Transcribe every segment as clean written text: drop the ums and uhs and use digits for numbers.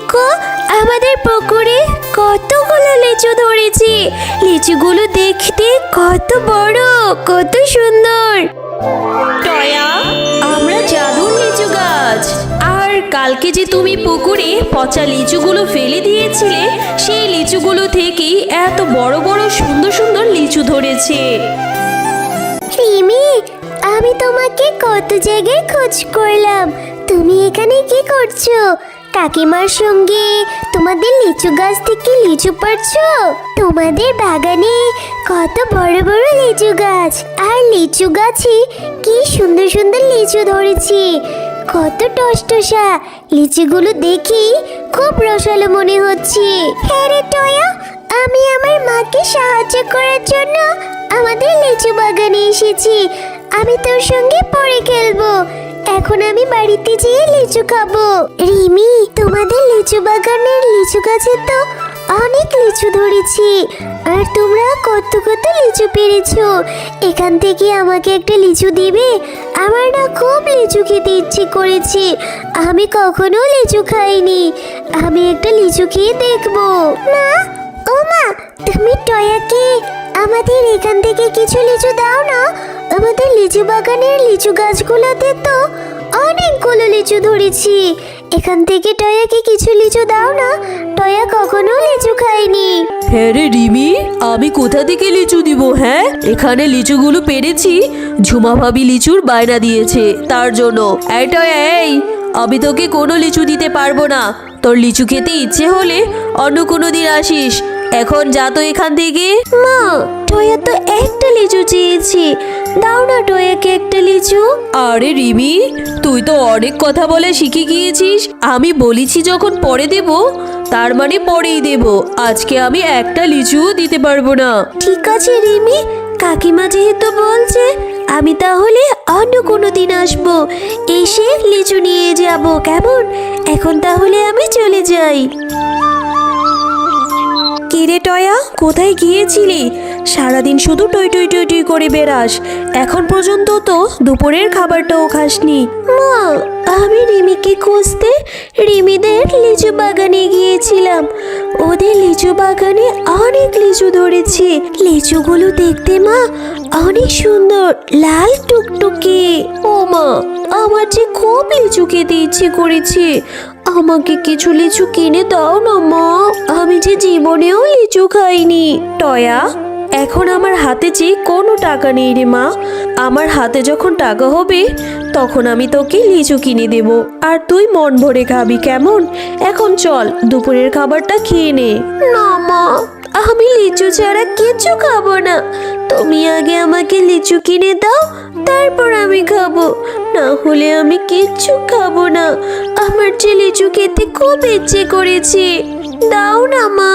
দেখো, আমাদের পুকুরে কতগুলো লিচু ধরেছে। লিচুগুলো দেখতে কত বড়, কত সুন্দর। টয়া, আমরা জাদুর লিচু গাছ। আর কালকে যে তুমি পুকুরে পচা লিচুগুলো ফেলে দিয়েছিলে, সেই লিচুগুলো থেকেই এত বড় বড় সুন্দর সুন্দর লিচু ধরেছে। রিমি, আমি তোমাকে কত জায়গায় খোঁজ করলাম, তুমি এখানে কি করছো? কাকিমার সঙ্গে তোমাদের লিচু গাছ থেকে লিচু পাড়ছো? তোমাদের বাগানে কত বড় বড় লিচু গাছ, আর লিচু গাছে কি সুন্দর সুন্দর লিচু ধরেছে, কত টসটসা। লিচুগুলো দেখি খুব রসালো মনে হচ্ছে। হ্যাঁ রে টয়া, আমি আমার মাকে সাহায্য করার জন্য আমাদের লিচু বাগানে এসেছি। আমি তোর সঙ্গে পরে খেলবো। এখন আমি বাড়িতে যেয়ে লিচু খাবো। রিমি, তোমাদের লিচু বাগানের লিচু গাছে তো অনেক লিচু ধরেছি, আর তোমরা কত কত লিচু পেরেছো। এখান থেকে আমাকে একটা লিচু দিবে? আমার না খুব লিচু খেতে ইচ্ছে করেছে, আমি কখনো লিচু খাইনি। আমি একটা লিচু খেয়ে দেখবো। না, ও মা, তুমি টয়াকে আমাদের এখান থেকে কিছু লিচু দাও না। আমাদের লিচু বাগানের লিচু গাছগুলোতে তো অনেকগুলো লিচু ধরেছি। এখান থেকে টয়াকে কিছু লিচু দাও না, টয়া কখনো লিচু খায়নি। হ্যাঁ রে রিমি, আমি কোথা থেকে লিচু দিব? হ্যাঁ, এখানে লিচুগুলো পেরেছি, ঝুমা ভাবি লিচুর বায়না দিয়েছে, তার জন্য। এই টয়া, এই, আমি তোকে কোনো লিচু দিতে পারবো না। তোর লিচু খেতে ইচ্ছে হলে অন্য কোনো দিন আসিস, এখন যা তো এখান থেকে। মা, টয়া তো একটা লিচু চেয়েছি, দাও না টয়াকে একটা লিচু। আরে রিমি, তুই তো অনেক কথা বলে শিখে গিয়েছিস। আমি বলেছি যখন পরে দেব, তার মানে পরেই দেব। আজকে আমি একটা লিচুও দিতে পারবো না। ঠিক আছে রিমি, কাকিমা যেহেতু বলছে, আমি তাহলে অন্য কোনো দিন আসবো, এসে লিচু নিয়ে যাব, কেমন? এখন তাহলে আমি চলে যাই। কিরে টয়া, কোথায় গিয়েছিলি? সারাদিন শুধু টই টই টই টই করে বেড়াস, এখন পর্যন্ত তো দুপুরের খাবারটাও খাসনি। মা, আমি রিমিকে খুঁজতে রিমিদের লিচু বাগানে গিয়েছিলাম। ওদের লিচু বাগানে অনেক লিচু ধরেছে। লিচুগুলো দেখতে মা অনেক সুন্দর, লাল টুকটুকে। ও মা, আমার যে খুব লিচু খেতে ইচ্ছে করেছে, আমাকে কিছু লিচু কিনে দাও না মা। আমি যে জীবনেও লিচু খাইনি। টয়া, এখন আমার হাতে যে কোনো টাকা নেই রে মা। আমার হাতে যখন টাকা হবে, তখন আমি তোকে লিচু কিনে দেব, আর তুই মন ভরে খাবি, কেমন? এখন চল, দুপুরের খাবারটা খেয়ে নে। না মা, আমি লিচু ছাড়া কিছু খাবো না। তুমি আগে আমাকে লিচু কিনে দাও, তারপর আমি খাবো, না হলে আমি কিচ্ছু খাবো না। আমার যে লিচু খেতে খুব ইচ্ছে করেছে, দাও না মা।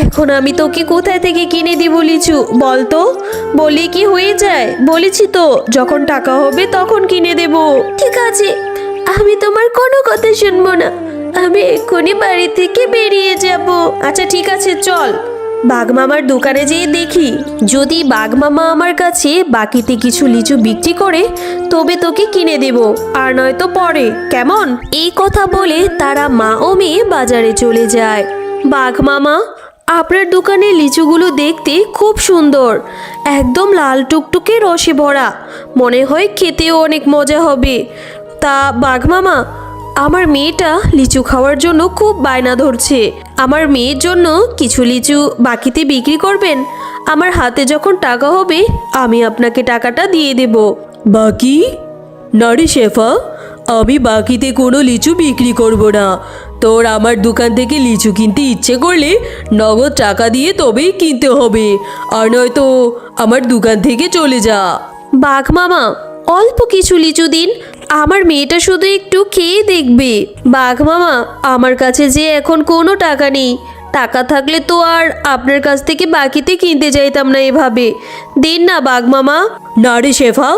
এখন আমি তোকে কোথায় থেকে কিনে দিব লিচু বল তো? বলি কি হয়ে যায়? বলেছি তো, যখন টাকা হবে তখন কিনে দেব। ঠিক আছে, আমি তোমার কোনো কথা শুনবো না। আমি এক্ষুনি বাড়ি থেকে বেরিয়ে যাব। আচ্ছা ঠিক আছে, চল বাঘমামার দোকানে যেয়ে দেখি, যদি বাঘমামা আমার কাছে বাকিতে কিছু লিচু বিক্রি করে, তবে তোকে কিনে দেব, আর নয়তো পরে, কেমন? এই কথা বলে তারা মা ও মেয়ে বাজারে চলে যায়। বাঘমামা, আপনার দোকানের লিচুগুলো দেখতে খুব সুন্দর, একদম লাল টুকটুকে রসে ভরা, মনে হয় খেতেও অনেক মজা হবে। তা বাঘমামা, আমার মেয়েটা লিচু খাওয়ার জন্য খুব বায়না ধরছে। আমার মেয়ের জন্য কিছু লিচু বাকিতে বিক্রি করবেন? আমার হাতে যখন টাকা হবে, আমি আপনাকে টাকাটা দিয়ে দেব। বাকি? না রে শেফা, আমি বাকিতে কোনো লিচু বিক্রি করব না। তোর আমার দোকান থেকে লিচু কিনতে ইচ্ছে করলে নগদ টাকা দিয়ে তবেই কিনতে হবে, আর নয়তো আমার দোকান থেকে চলে যা। বাঘ মামা, অল্প কিছু লিচু দিন, আমার মেয়েটা শুধু একটু খেয়ে দেখবে। বাঘ মামা, আমার কাছে যে এখন কোনো টাকা নেই, টাকা থাকলে তো আর আপনার কাছ থেকে বাকিতে কিনতে যাইতাম না এভাবে। দিন না বাঘ মামা। না রে শেফা,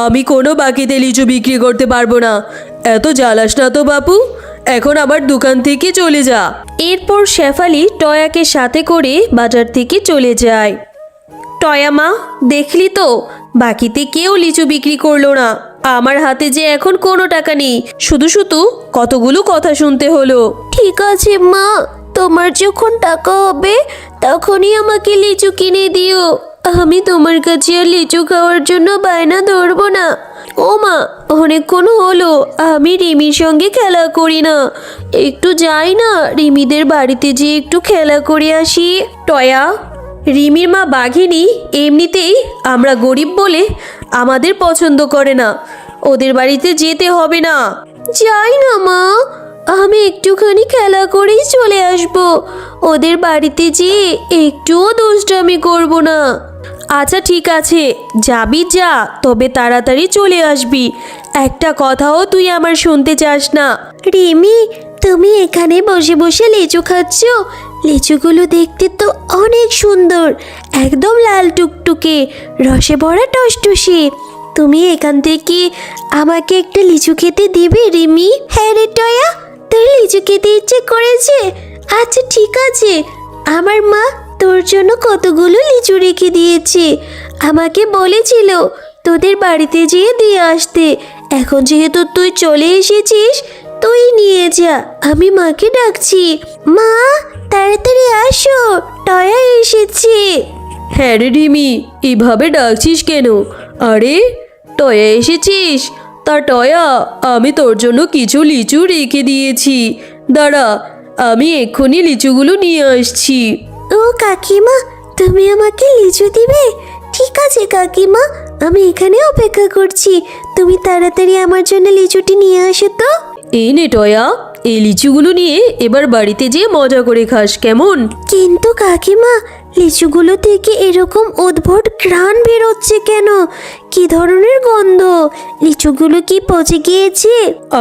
আমি কোনো বাকিতে লিচু বিক্রি করতে পারবো না। এত জ্বালাস না তো বাপু, এখন আমার দোকান থেকে চলে যা। এরপর শেফালি টয়াকে সাথে করে বাজার থেকে চলে যায়। টয়া মা, দেখলি তো, বাকিতে কেউ লিচু বিক্রি করলো না, আমার হাতে যে এখন কোনো টাকা নেই, শুধু শুধু কতগুলো কথা শুনতে হলো। ঠিক আছে মা, তোমার যখন টাকা হবে তখনই আমাকে লিচু কিনে দিও। আমি তোমার কাছে আর লিচু খাওয়ার জন্য বায়না ধরবো না। ও মা, অনেকক্ষণ হলো আমি রিমির সঙ্গে খেলা করি না। একটু যাই না রিমিদের বাড়িতে যেয়ে একটু খেলা করে আসি। টয়া, রিমির মা বাঘিনী এমনিতেই আমরা গরিব বলে আমাদের পছন্দ করে না, ওদের বাড়িতে যেতে হবে না। যাই না মা, আমি একটুখানি খেলা করেই চলে আসব। ওদের বাড়িতে যেয়ে একটুও দুষ্টামি করব না। আচ্ছা ঠিক আছে, যাবি যা, তবে তাড়াতাড়ি চলে আসবি। একটা কথাও তুই আমার শুনতে চাস না। রিমি, তুমি এখানে বসে বসে লিচু খাচ্ছ? লিচুগুলো দেখতে তো অনেক সুন্দর, একদম লাল টুকটুকে, রসে ভরা টসটসে। তুমি এখান থেকে আমাকে একটা লিচু খেতে দিবে রিমি? হ্যাঁ রে টয়া, তোর লিচু খেতে ইচ্ছে করেছে? আচ্ছা ঠিক আছে, আমার মা তোর জন্য কতগুলো লিচু রেখে দিয়েছে। আমাকে বলেছিল তোদের বাড়িতে যেয়ে দিয়ে আসতে। এখন যেহেতু তুই চলে এসেছিস, তুই নিয়ে যা। আমি মাকে ডাকছি। মা, তাড়াতাড়ি আসো, টয়া এসেছে। হ্যাঁ রে রিমি, এভাবে ডাকছিস কেন? আরে টয়া এসেছিস? তা টয়া, আমি তোর জন্য কিছু লিচু রেখে দিয়েছি, দাঁড়া আমি এক্ষুনি লিচুগুলো নিয়ে আসছি। ও কাকিমা, তুমি আমাকে লিচু দিবে? ঠিক আছে কাকিমা, আমি এখানে অপেক্ষা করছি। তুমি তাড়াতাড়ি আমার জন্য লিচুটি নিয়ে আসো তো। এই নে টয়া, এই লিচুগুলো নিয়ে এবার বাড়িতে যেয়ে মজা করে খাস, কেমন? কিন্তু কাকিমা, লিচুগুলো থেকে এরকম উদ্ভট ঘ্রাণ বেরোচ্ছে কেন? কি ধরনের গন্ধ? লিচুগুলো কি পচে গিয়েছে?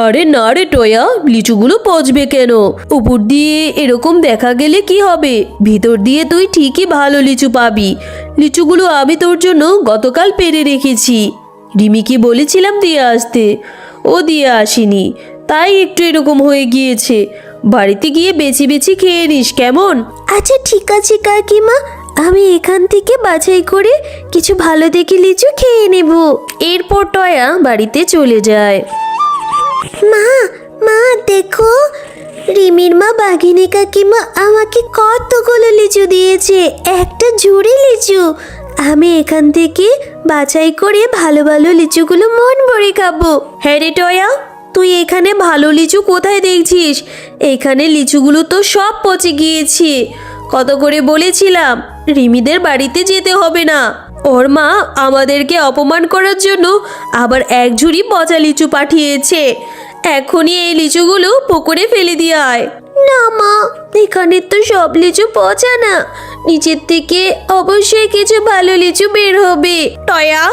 আরে না রে টয়া, লিচুগুলো পচবে কেন? উপর দিয়ে এরকম দেখা গেলে কি হবে, ভিতর দিয়ে তুই ঠিকই ভালো লিচু পাবি। লিচুগুলো আমি তোর জন্য গতকাল পেরে রেখেছি। রিমিকে বলেছিলাম দিয়ে আসতে, ও দিয়ে আসেনি, তাই একটু এরকম হয়ে গিয়েছে। বাড়িতে গিয়ে বেছে বেছে খেয়ে নিস, কেমন? আচ্ছা ঠিক আছে কাকিমা, আমি এখান থেকে বাছাই করে কিছু ভালো দেখে লিচু খেয়ে নেব। এরপর টয়া বাড়িতে চলে যায়। মা, মা দেখো, রিমির মা বাঘিনী কাকিমা আমাকে কতগুলো লিচু দিয়েছে, একটা ঝুড়ি লিচু। আমি এখান থেকে বাছাই করে ভালো ভালো লিচুগুলো মন ভরে খাবো। হ্যাঁ রে টয়া, তুই এখানে ভালো লিচু কোথায় দেখছিস? এখানে লিচুগুলো তো সব পচে গিয়েছে। কত করে বলেছিলাম রিমিদের বাড়িতে যেতে হবে না। ওর মা আমাদেরকে অপমান করার জন্য আবার এক ঝুড়ি পচা লিচু পাঠিয়েছে। এখনই এই লিচুগুলো পুকুরে ফেলে দিয়ে আয়। না মা, এখানে তো সব লিচু পচা না, নিচের থেকে অবশ্যই কিছু ভালো লিচু বের হবে। টয়া,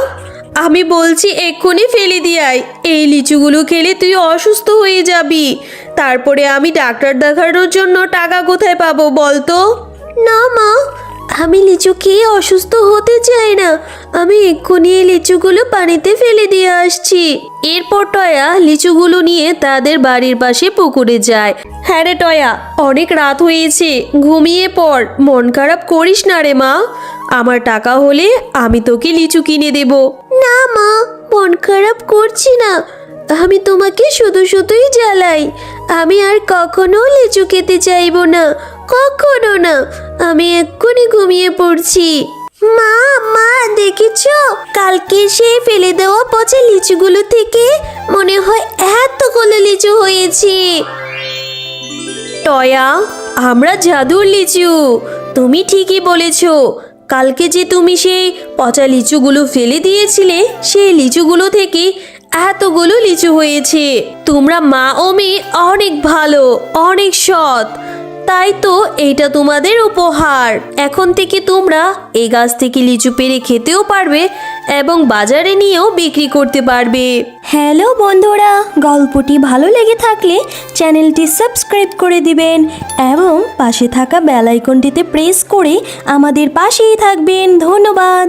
আমি বলছি এক্ষুনি ফেলে দিয়ে আয়। এই লিচুগুলো খেলে তুই অসুস্থ হয়ে যাবি। তারপরে আমি ডাক্তার দেখানোর জন্য টাকা কোথায় পাবো বলতো? না মা, আমি লিচু খেয়ে অসুস্থ হতে চাই না। আমি এক্ষুনি এই লিচুগুলো পানিতে ফেলে দিয়ে আসছি। এরপর টয়া লিচুগুলো নিয়ে তাদের বাড়ির পাশে পুকুরে যায়। হ্যাঁ রে টয়া, অনেক রাত হয়েছে, ঘুমিয়ে পড়, মন খারাপ করিস না রে মা। আমার টাকা হলে আমি তোকে লিচু কিনে দেব। না মা, মন খারাপ করছি না। আমি তোমাকে শুধু শুধুই জ্বালাই। আমি আর কখনো লিচু খেতে চাইবো না, কখনো না। আমি এক্ষুনি ঘুমিয়ে পড়ছি। মা, মা দেখেছো, কালকে সেই ফেলে দেওয়া পচা লিচুগুলো থেকে মনে হয় এতগুলো লিচু হয়েছে। টয়া, আমরা জাদুর লিচু। তুমি ঠিকই বলেছো। কালকে যে তুমি সেই পচা লিচুগুলো ফেলে দিয়েছিলে, সেই লিচুগুলো থেকে এতগুলো লিচু হয়েছে। তোমরা মা ও মেয়ে অনেক ভালো, অনেক সৎ, তাই তো এইটা তোমাদের উপহার। এখন থেকে তোমরা এই গাছ থেকে লিচু পেড়ে খেতেও পারবে এবং বাজারে নিয়েও বিক্রি করতে পারবে। হ্যালো বন্ধুরা, গল্পটি ভালো লেগে থাকলে চ্যানেলটি সাবস্ক্রাইব করে দিবেন এবং পাশে থাকা বেল আইকনটিতে প্রেস করে আমাদের পাশেই থাকবেন। ধন্যবাদ।